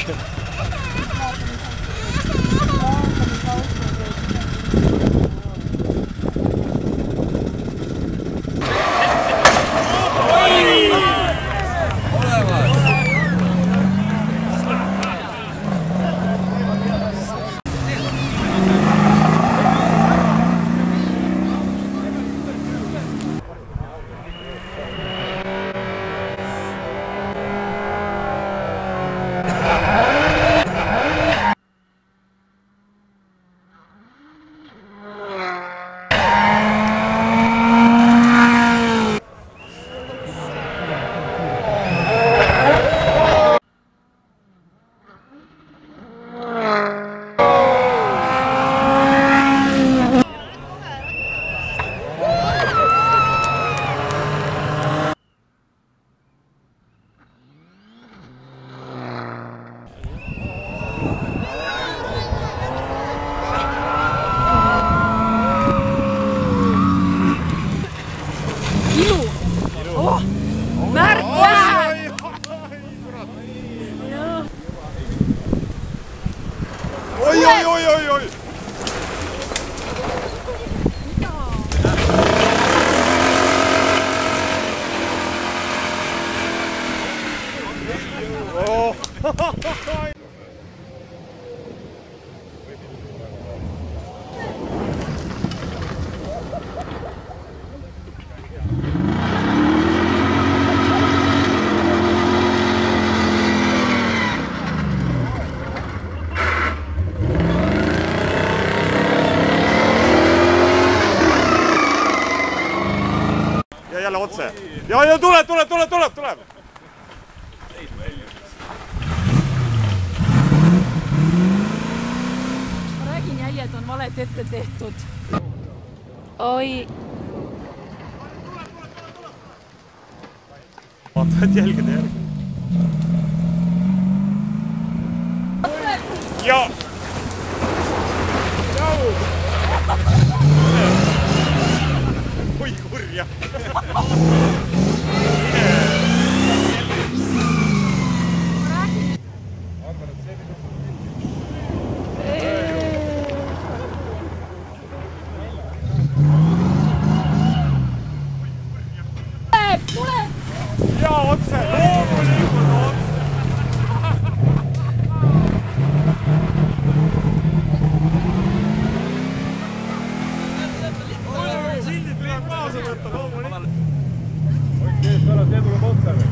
Oi! Oh! Ja jälle otse. Ja tuleb! Ma räägin, jäljed on valet ette tehtud. Oi. Vaatavad jälgede järgi. Ja! Oi kurja! Ja otse! Loomulikult otse! Sildid tuleb kaasa võtta, loomulikult! Okei, pärast see tuleb otse või?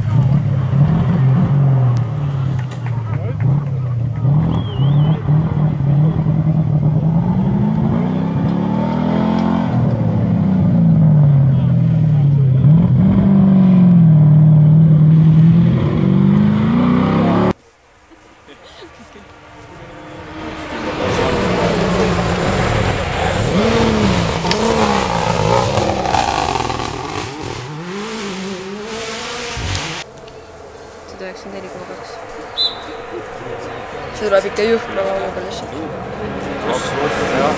See tuleb ikka juhma laulu peal lihtsalt. Absoluutselt, jah.